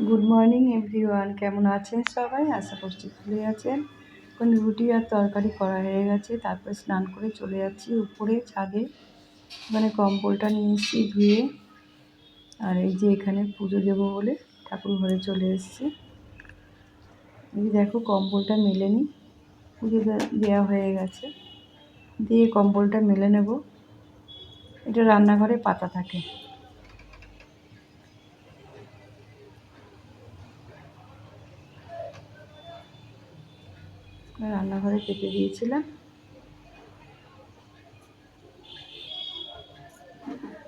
Good morning everyone, কেমন আছেন সবাই? আশা করছি ভালোই আছেন। এখন রুটি আর তরকারি করা হয়ে গেছে, তারপরে স্নান করে চলে যাচ্ছি উপরে ছাদে। ওখানে কম্বলটা নিয়ে এসেছি ধুয়ে। আর এই যে এখানে পুজো দেবো বলে ঠাকুর ঘরে চলে এসেছি। এই দেখো কম্বলটা মেলে নিই, পুজো দেওয়া হয়ে গেছে, দিয়ে কম্বলটা মেলে নেব। এটা রান্নাঘরে পাতা থাকে। রান্নাঘরে পেতে দিয়েছিলাম,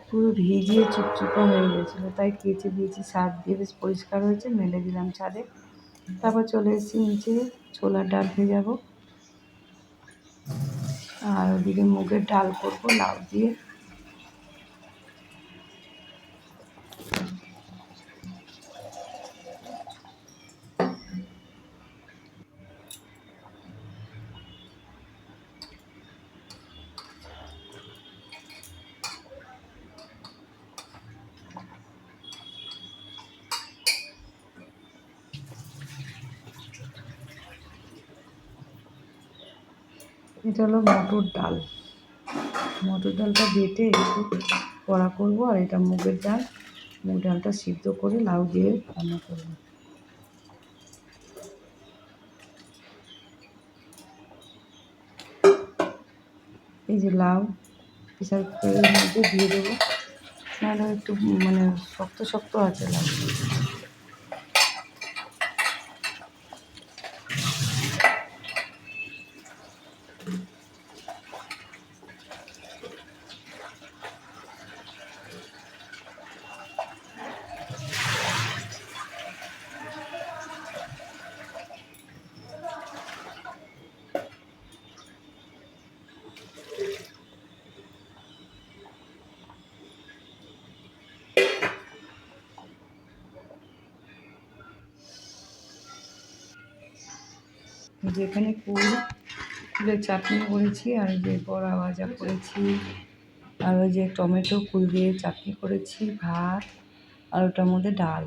পুরো ভিজিয়ে চুপচুপা হয়ে গেছিলো, তাই কেচে দিয়েছি, সার্ফ দিয়ে বেশ পরিষ্কার হয়েছে, মেলে দিলাম ছাদে। তারপর চলে এসেছি নিচে ছোলার ডাল ভেজাবো, আর ওদিকে মুগের ডাল করবো লাউ দিয়ে। এটা হলো মটর ডাল, মটর ডালটা বেটে একটু কড়া করবো, আর এটা মুগের ডাল, মুগ ডালটা সিদ্ধ করে লাউ দিয়ে রান্না করবো। এই যে লাউ প্রেসার কুকারের মধ্যে দিয়ে দেবো, নাহলে একটু মানে শক্ত শক্ত আছে লাউ। যেখানে কুলের চাটনি করেছি, আর যে বড়া ভাজা করেছি, আর ওই যে টমেটো কুল দিয়ে চাটনি করেছি, ভাত, আর ওটার মধ্যে ডাল,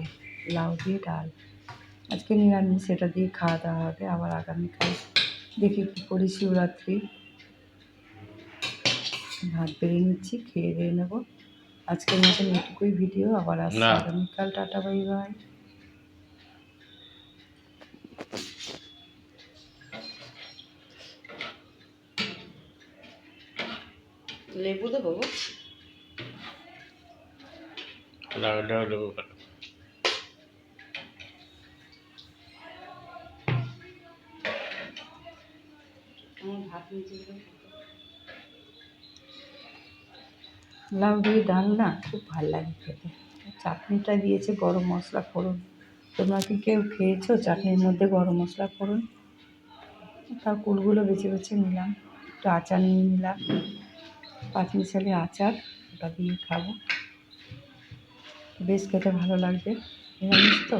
লাউ দিয়ে ডাল। আজকে নিরামিষ, সেটা দিয়ে খাওয়া দাওয়া হবে। আবার আগামীকাল দেখি কী করি, শিবরাত্রি। ভাত বেড়ে নিচ্ছি, খেয়ে দিয়ে নেবো। আজকের মতন এটুকুই ভিডিও, আবার আসছি আগামীকাল। Tata, bye bye. লেবু দেবো, লেবু ভাত নিচে লাউ দিয়ে ডাল না খুব ভালো লাগে খেতে। চাটনিটা দিয়েছে গরম মশলা ফোড়ন। তোমরা কি কেউ খেয়েছো চাটনির মধ্যে গরম মশলা ফোড়ন? তার কুলগুলো বেছে বেছে নিলাম, একটু আচার নিয়ে নিলাম, 5 মিশালি আচার, ওটা দিয়ে খাবো, বেশ খেতে ভালো লাগবে। নিরামিষ তো।